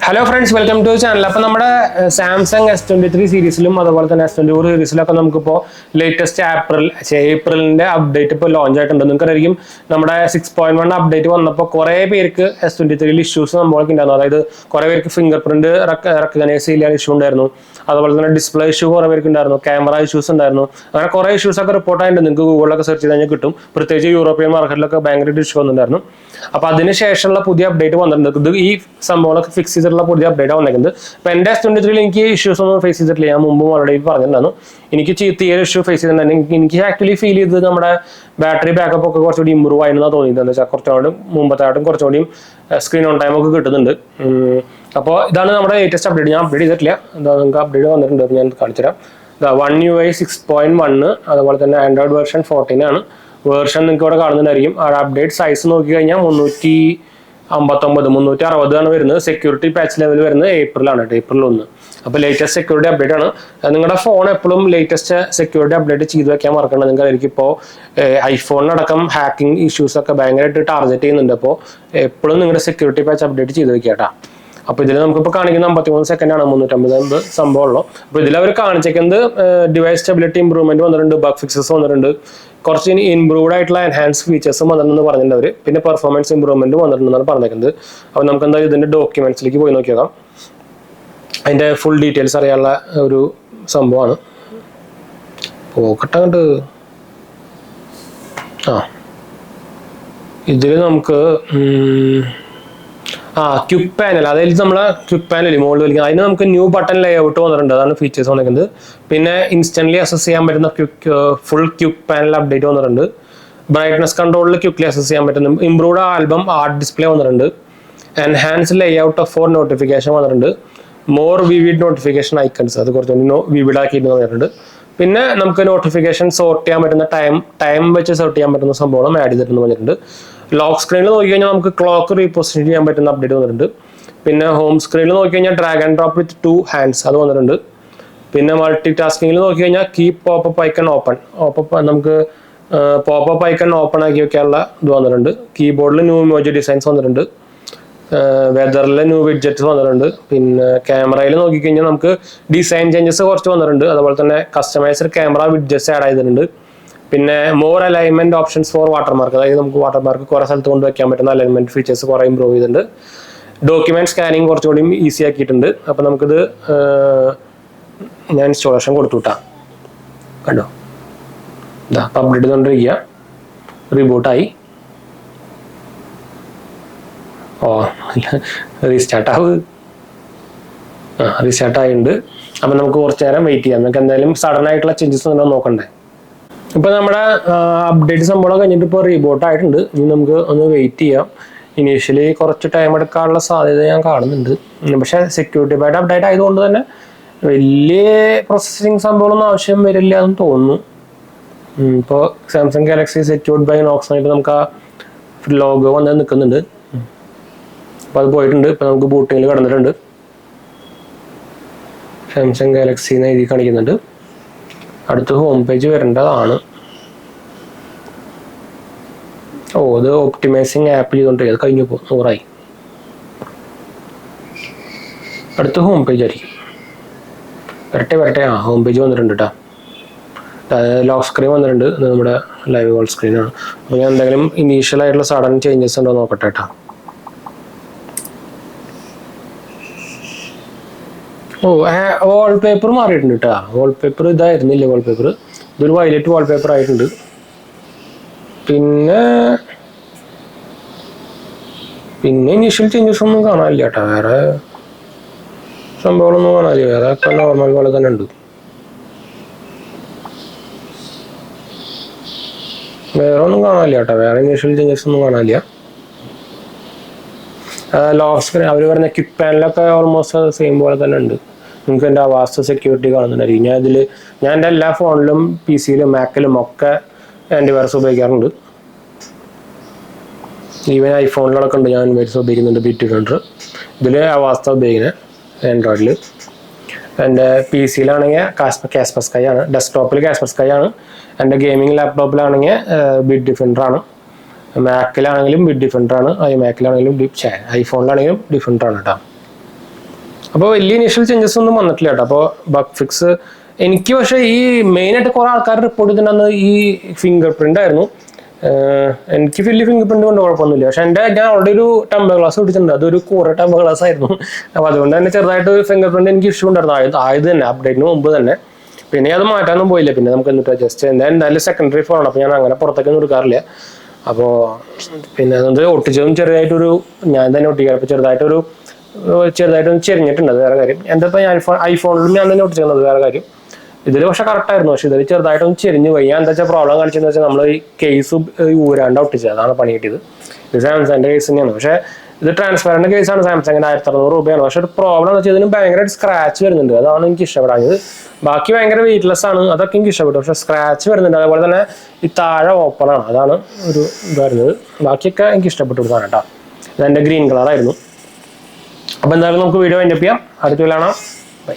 Hello friends, welcome to channel. അപ്പോൾ നമ്മുടെ Samsung S23 സീരീസിലും അതുപോലെ തന്നെ S24 സീരീസിലൊക്കെ നമുക്കിപ്പോൾ ലേറ്റസ്റ്റ് ഏപ്രിലിൻ്റെ അപ്ഡേറ്റ് ഇപ്പോൾ ലോഞ്ച് ആയിട്ടുണ്ട്. നിങ്ങൾക്കറിയാം നമ്മുടെ 6.1 അപ്ഡേറ്റ് വന്നപ്പോൾ കുറേ പേർക്ക് S23 ഇഷ്യൂസ് നമ്മളൊക്കെ ഉണ്ടായിരുന്നു. അതായത് കുറേ പേർക്ക് ഫിംഗർ പ്രിന്റ് റെക്കഗ്നൈസ് ചെയ്യാൻ ഇഷ്യൂ ഉണ്ടായിരുന്നു. അതുപോലെ തന്നെ ഡിസ്പ്ലേ ഇഷ്യൂ കുറേ പേർക്ക് ഉണ്ടായിരുന്നു, ക്യാമറ ഇഷ്യൂസ് ഉണ്ടായിരുന്നു. അങ്ങനെ കുറേ ഇഷ്യൂസ് ഒക്കെ റിപ്പോർട്ട് ആയിട്ടുണ്ട്. നിങ്ങൾക്ക് ഗൂഗിളിലൊക്കെ സെർച്ച് ചെയ്ത് കഴിഞ്ഞാൽ കിട്ടും. പ്രത്യേകിച്ച് യൂറോപ്യൻ മാർക്കറ്റിലൊക്കെ ഭയങ്കര ഇഷ്യൂ വന്നിട്ടുണ്ടായിരുന്നു. അപ്പോൾ അതിന് ശേഷമുള്ള പുതിയ അപ്ഡേറ്റ് വന്നിട്ടുണ്ട്. ഇത് ഈ സംഭവങ്ങളൊക്കെ ഫിക്സ് ചെയ്തിട്ടുള്ള പുതിയ അപ്ഡേറ്റ് വന്നിരിക്കുന്നത്. ഇപ്പോൾ എൻ്റെ S23 എനിക്ക് ഇഷ്യൂസ് ഒന്നും ഫേസ് ചെയ്തിട്ടില്ല. ഞാൻ മുമ്പും ഓൾറെഡി പറഞ്ഞിട്ടുണ്ടായിരുന്നു. എനിക്ക് തീരെ ഇഷ്യൂ ഫേസ് ചെയ്തിട്ടുണ്ടായിരുന്നു. എനിക്ക് ആക്ച്വലി ഫീൽ ചെയ്തത് നമ്മുടെ ബാറ്ററി ബാക്കപ്പ് ഒക്കെ കുറച്ചുകൂടി ഇമ്പ്രൂവ് ആയെന്നാണ് തോന്നിയത്. എന്താ വെച്ചാൽ കുറച്ചുകൂടി മുമ്പത്തായിട്ടും കുറച്ചുകൂടി സ്ക്രീൻ ഓൺ ടൈം ഒക്കെ കിട്ടുന്നുണ്ട്. അപ്പോൾ ഇതാണ് നമ്മുടെ ലേറ്റസ്റ്റ് അപ്ഡേറ്റ്. ഞാൻ അപ്ഡേറ്റ് ചെയ്തിട്ടില്ല, എന്താ നിങ്ങൾക്ക് അപ്ഡേറ്റ് വന്നിട്ടുണ്ട്. ഞാൻ കാണിച്ചു തരാം. One UI 6.1, അതുപോലെ തന്നെ ആൻഡ്രോയിഡ് വേർഷൻ 14 ആണ്. വേർഷൻ നിങ്ങൾക്ക് ഇവിടെ കാണുന്നുണ്ടായിരിക്കും. ആ അപ്ഡേറ്റ് സൈസ് നോക്കിക്കഴിഞ്ഞാൽ 359 ആണ് വരുന്നത്. സെക്യൂരിറ്റി പാച്ച് ലെവൽ വരുന്നത് ഏപ്രിലാണ്, ഏപ്രിൽ 1. അപ്പോൾ ലേറ്റസ്റ്റ് സെക്യൂരിറ്റി അപ്ഡേറ്റ് ആണ്. നിങ്ങളുടെ ഫോൺ എപ്പോഴും ലേറ്റസ്റ്റ് സെക്യൂരിറ്റി അപ്ഡേറ്റ് ചെയ്ത് വെക്കാൻ മറക്കണം. നിങ്ങൾക്ക് ഇപ്പോൾ ഐഫോണിനടക്കം ഹാക്കിംഗ് ഇഷ്യൂസ് ഒക്കെ ഭയങ്കരമായിട്ട് ടാർഗറ്റ് ചെയ്യുന്നുണ്ട്. അപ്പോൾ എപ്പോഴും നിങ്ങളുടെ സെക്യൂരിറ്റി പാച്ച് അപ്ഡേറ്റ് ചെയ്ത് വെക്കാട്ടാ. അപ്പോൾ ഇതിൽ നമുക്കിപ്പോൾ കാണിക്കുന്ന 53 സെക്കൻഡാണ് 350 സംഭവമുള്ളൂ. അപ്പോൾ ഇതിൽ അവർ കാണിച്ചേക്കുന്നത് ഡിവൈസ് സ്റ്റെബിലിറ്റി ഇംപ്രൂവ്മെന്റ് വന്നിട്ടുണ്ട്, ബഗ് ഫിക്സസ് വന്നിട്ടുണ്ട്, കുറച്ച് ഇംപ്രൂവ്ഡ് ആയിട്ടുള്ള എൻഹാൻസ് ഫീച്ചേഴ്സും വന്നിട്ടുണ്ടെന്ന് പറഞ്ഞിട്ടുണ്ട് അവർ. പിന്നെ പെർഫോമൻസ് ഇംപ്രൂവ്മെന്റ് വന്നിട്ടുണ്ടെന്നാണ് പറഞ്ഞേക്കുന്നത്. അപ്പോൾ നമുക്ക് എന്തായാലും ഇതിന്റെ ഡോക്യുമെന്റ്സിലേക്ക് പോയി നോക്കിയേക്കാം. അതിന്റെ ഫുൾ ഡീറ്റെയിൽസ് അറിയാനുള്ള ഒരു സംഭവമാണ്. പോക്കട്ടങ്ങോട്ട് ഇതിൽ നമുക്ക് ക്വിക്ക് പാനൽ, അതായത് നമ്മളെ ക്വിക്ക് പാനൽ മുകളിൽ വലിക്കുക, അതിന് നമുക്ക് ന്യൂ ബട്ടൺ ലേഔട്ട് വന്നിട്ടുണ്ട്. അതാണ് ഫീച്ചേഴ്സ് വന്നിരിക്കുന്നത്. പിന്നെ ഇൻസ്റ്റന്റ്ലി അസസ് ചെയ്യാൻ പറ്റുന്ന ഫുൾ ക്വിക്ക് പാനൽ അപ്ഡേറ്റ് വന്നിട്ടുണ്ട്. ബ്രൈറ്റ്നസ് കൺട്രോളിൽ ക്വിക്ക്ലി അസസ് ചെയ്യാൻ പറ്റുന്ന ഇംപ്രൂവ്ഡ് ആൽബം ആർട്ട് ഡിസ്പ്ലേ വന്നിട്ടുണ്ട്. Enhance layout of four notification വന്നിട്ടുണ്ട്. മോർ വിവിഡ് നോട്ടിഫിക്കേഷൻ ഐക്കൺസ്, അത് കുറച്ചുകൂടി വിവിഡ് ആക്കിയിട്ട് വന്നിട്ടുണ്ട്. പിന്നെ നമുക്ക് നോട്ടിഫിക്കേഷൻ സോർട്ട് ചെയ്യാൻ പറ്റുന്ന ടൈം വെച്ച് സോർട്ട് ചെയ്യാൻ പറ്റുന്ന സംഭവം ആഡ് ചെയ്തിട്ടുണ്ട് വന്നിട്ടുണ്ട്. ലോക്ക് സ്ക്രീനിൽ നോക്കിക്കഴിഞ്ഞാൽ നമുക്ക് ക്ലോക്ക് റീപൊസിഷൻ ചെയ്യാൻ പറ്റുന്ന അപ്ഡേറ്റ് വന്നിട്ടുണ്ട്. പിന്നെ ഹോം സ്ക്രീനിൽ നോക്കിക്കഴിഞ്ഞാൽ drag and drop with 2 hands അത് വന്നിട്ടുണ്ട്. പിന്നെ മൾട്ടി ടാസ്കിങ്ങിൽ നോക്കിക്കഴിഞ്ഞാൽ കീപ് പോപ്പപ്പ് ഐക്കൺ ഓപ്പൺ, നമുക്ക് പോപ്പപ്പ് ഐക്കൺ ഓപ്പൺ ആക്കി വെക്കാനുള്ള ഇത് വന്നിട്ടുണ്ട്. കീബോർഡിൽ ന്യൂ ഇമോജി ഡിസൈൻസ് വന്നിട്ടുണ്ട്. വെദറിലെ ന്യൂ വിഡ്ജറ്റ്സ് വന്നിട്ടുണ്ട്. പിന്നെ ക്യാമറയിൽ നോക്കിക്കഴിഞ്ഞാൽ നമുക്ക് ഡിസൈൻ ചേഞ്ചസ് കുറച്ച് വന്നിട്ടുണ്ട്. അതുപോലെ തന്നെ കസ്റ്റമൈസ്ഡ് ക്യാമറ വിഡ്ജറ്റ്സ് ആഡ് ചെയ്തിട്ടുണ്ട്. പിന്നെ more alignment options four watermark, അതായത് നമുക്ക് വാട്ടർമാർക്ക് കുറേ സ്ഥലത്ത് കൊണ്ട് വെക്കാൻ പറ്റുന്ന അലൈൻമെന്റ് ഫീച്ചേഴ്സ് കുറേ ഇമ്പ്രൂവ് ചെയ്തിട്ടുണ്ട്. ഡോക്യുമെന്റ് സ്കാനിങ് കുറച്ചുകൂടി ഈസി ആക്കിയിട്ടുണ്ട്. അപ്പം നമുക്കിത് ഞാൻ ഇൻസ്റ്റാളേഷൻ കൊടുത്തുവിട്ടാ കണ്ടോ, ഇതാ അപ്ഡേറ്റ് ചെയ്തുകൊണ്ടിരിക്കുക. റീബൂട്ടായി, റീസ്റ്റാർട്ട് ആയിട്ടുണ്ട്. അപ്പം നമുക്ക് കുറച്ച് നേരം വെയിറ്റ് ചെയ്യാം. നമുക്ക് എന്തായാലും സഡൻ ആയിട്ടുള്ള ചേഞ്ചസ് ഒന്നും നോക്കണ്ടേ. ഇപ്പൊ നമ്മുടെ അപ്ഡേറ്റ് സംഭവം കഴിഞ്ഞിട്ട് ഇപ്പോൾ റീബോട്ട് ആയിട്ടുണ്ട്. ഇനി നമുക്ക് ഒന്ന് വെയിറ്റ് ചെയ്യാം. ഇനീഷ്യലി കുറച്ച് ടൈം എടുക്കാനുള്ള സാധ്യത ഞാൻ കാണുന്നുണ്ട്. പക്ഷേ സെക്യൂരിറ്റി പാറ്റ് അപ്ഡേറ്റ് ആയതുകൊണ്ട് തന്നെ വലിയ പ്രോസസ്സിങ് സംഭവമൊന്നും ആവശ്യം വരില്ല എന്ന് തോന്നുന്നു. ഇപ്പോൾ Samsung Galaxy secured by Knox ആയിട്ട് നമുക്ക് ആ ലോഗോ വന്ന് നിൽക്കുന്നുണ്ട്. അപ്പോൾ അത് പോയിട്ടുണ്ട്. ഇപ്പം നമുക്ക് ബൂട്ടിങ്ങിൽ കിടന്നിട്ടുണ്ട്. സാംസങ് ഗാലക്സി എന്ന് എഴുതി കാണിക്കുന്നുണ്ട്. അടുത്ത ഹോം പേജ് വരേണ്ടതാണ്. ഇത് ഒപ്റ്റിമൈസിങ് ആപ്പ് ചെയ്തോണ്ടിരിക്കുക, അത് കഴിഞ്ഞു പോകും, 100 അടുത്ത ഹോം പേജ് ആയിരിക്കും. വരട്ടെ. ഹോം പേജ് വന്നിട്ടുണ്ട് കേട്ടോ. ലോക്ക് സ്ക്രീൻ വന്നിട്ടുണ്ട്. നമ്മുടെ ലൈവ് കോൾ സ്ക്രീനാണ്. അപ്പോൾ ഞാൻ എന്തെങ്കിലും ഇനീഷ്യൽ ആയിട്ടുള്ള സഡൻ ചേഞ്ചസ് ഉണ്ടോ നോക്കട്ടെ കേട്ടോ. വാൾപേപ്പർ മാറിയിട്ടുണ്ട് കേട്ടോ. വാൾപേപ്പർ ഇതായിരുന്നില്ല, വാൾപേപ്പർ ഇതൊരു വയലറ്റ് വാൾപേപ്പർ ആയിട്ടുണ്ട്. പിന്നെ ഇനീഷ്യൽ ചേഞ്ചസ് ഒന്നും കാണാനില്ല കേട്ടോ. വേറെ സംഭവങ്ങളൊന്നും കാണാനില്ല. വേറെ ഒക്കെ നോർമൽ പോലെ തന്നെ ഉണ്ട്. വേറെ ഒന്നും കാണാനില്ല കേട്ടോ. വേറെ ഇനീഷ്യൽ ചേഞ്ചസ് ഒന്നും കാണാനില്ല. ലോക്ക് സ്ക്രീൻ അവർ പറഞ്ഞ ക്വിക്ക് പാനലൊക്കെ ഓൾമോസ്റ്റ് സെയിം പോലെ തന്നെ ഉണ്ട്. നിങ്ങൾക്ക് എൻ്റെ വാസ്റ്റ് സെക്യൂരിറ്റി കാണുന്നുണ്ടായിരിക്കും. ഞാൻ എൻ്റെ എല്ലാ ഫോണിലും PC യിലും മാക്കിലും ഒക്കെ ആൻറ്റിവൈറസ് ഉപയോഗിക്കാറുണ്ട്. ഈവൻ ഐഫോണിലൊക്കെ ഉണ്ട് ഞാൻ ആൻറ്റിവൈറസ് ഉപയോഗിക്കുന്നുണ്ട്, ബിറ്റ്ഡിഫൻഡർ. ഇതിൽ വാസ്ത ഉപയോഗിക്കുന്നത് ആൻഡ്രോയിഡിൽ. എൻ്റെ PC യിലാണെങ്കിൽ കാസ്പർസ്കൈ ആണ്. ഡെസ്ക്ടോപ്പിൽ കാസ്പർസ്കൈ ആണ്. എൻ്റെ ഗെയിമിംഗ് ലാപ്ടോപ്പിലാണെങ്കിൽ ബിറ്റ്ഡിഫൻഡർ ആണ്. മാക്കിലാണെങ്കിലും ബിറ്റ് ഡിഫൻഡർ ആണ്, ഐമാക്കിലാണെങ്കിലും ഐഫോണിലാണെങ്കിലും ഡിഫൻഡർ ആണ് കേട്ടോ. അപ്പോൾ വലിയ ഇനീഷ്യൽ ചേഞ്ചസ് ഒന്നും വന്നിട്ടില്ല കേട്ടോ. അപ്പോൾ ബഗ് ഫിക്സ് എനിക്ക് പക്ഷേ ഈ മെയിനായിട്ട് കുറേ ആൾക്കാർ റിപ്പോർട്ട് ചെയ്തിട്ടുണ്ടെന്ന് ഈ ഫിംഗർ പ്രിൻ്റ് ആയിരുന്നു. എനിക്ക് വലിയ ഫിംഗർ പ്രിൻ്റ് കൊണ്ട് കുഴപ്പമൊന്നുമില്ല. പക്ഷെ ഞാൻ ഓൾറെഡി ഒരു ടെമ്പർ ഗ്ലാസ് പിടിച്ചിട്ടുണ്ട്, അതൊരു കൂറ ടെമ്പർ ഗ്ലാസ് ആയിരുന്നു. അപ്പോൾ അതുകൊണ്ട് തന്നെ ചെറുതായിട്ട് ഫിംഗർ പ്രിൻ്റ് എനിക്ക് ഇഷ്യൂ ഉണ്ടായിരുന്നു ആയത് തന്നെ, അപ്ഡേറ്റിന് മുമ്പ് തന്നെ. പിന്നെ അത് മാറ്റാനൊന്നും പോയില്ല. പിന്നെ നമുക്ക് എന്നിട്ട് ജസ്റ്റ് എന്തായാലും സെക്കൻഡറി ഫോണാണ്, അപ്പോൾ ഞാൻ അങ്ങനെ പുറത്തേക്കൊന്നും എടുക്കാറില്ല. അപ്പോൾ പിന്നെ അതുകൊണ്ട് ഒട്ടിച്ചതും ചെറുതായിട്ടൊരു ഞാൻ തന്നെ ഒട്ടിക്കാം. അപ്പോൾ ചെറുതായിട്ടൊന്ന് ചെരിഞ്ഞിട്ടുണ്ട്, അത് വേറെ കാര്യം. എന്താ ഇപ്പോൾ ഐഫോണിലും ഞാൻ തന്നെ ഒട്ടിച്ചിരുന്നത്, വേറെ കാര്യം. ഇതിൽ പക്ഷെ കറക്റ്റായിരുന്നു, പക്ഷെ ഇതിൽ ചെറുതായിട്ടൊന്ന് ചെരിഞ്ഞ് പോയി. ഞാൻ എന്താ വെച്ചാൽ പ്രോബ്ലം കാണിച്ചതെന്ന് വെച്ചാൽ നമ്മൾ ഈ കേസ് ഊരാണ്ട് ഒട്ടിച്ചത്, അതാണ് പണി കിട്ടിയത്. ഇത് സാംസങ്ങിൻ്റെ കേസ് തന്നെയാണ്, പക്ഷേ ഇത് ട്രാൻസ്പെറൻറ്റ് കേസാണ്. സാംസങ്ങിൻ്റെ 1600 രൂപയാണ്. പക്ഷെ ഒരു പ്രോബ്ലം എന്ന് വെച്ചാൽ ഇതിന് ഭയങ്കരമായിട്ട് സ്ക്രാച്ച് വരുന്നുണ്ട്, അതാണ് എനിക്ക് ഇഷ്ടപ്പെടാഞ്ഞത്. ബാക്കി ഭയങ്കര വെയിറ്റ്ലെസ് ആണ്, അതൊക്കെ എനിക്ക് ഇഷ്ടപ്പെട്ടു. പക്ഷെ സ്ക്രാച്ച് വരുന്നുണ്ട്. അതേപോലെ തന്നെ ഈ താഴെ ഓപ്പണാണ്, അതാണ് ഒരു ഇത് വരുന്നത്. ബാക്കിയൊക്കെ എനിക്ക് ഇഷ്ടപ്പെട്ടു ഒരു സാധനം കേട്ടോ. ഇതെൻ്റെ ഗ്രീൻ കളറായിരുന്നു. അപ്പോൾ എന്തായാലും നമുക്ക് വീഡിയോ വൈൻഡപ്പ് ചെയ്യാം. അടുത്ത കാണാം. ബൈ.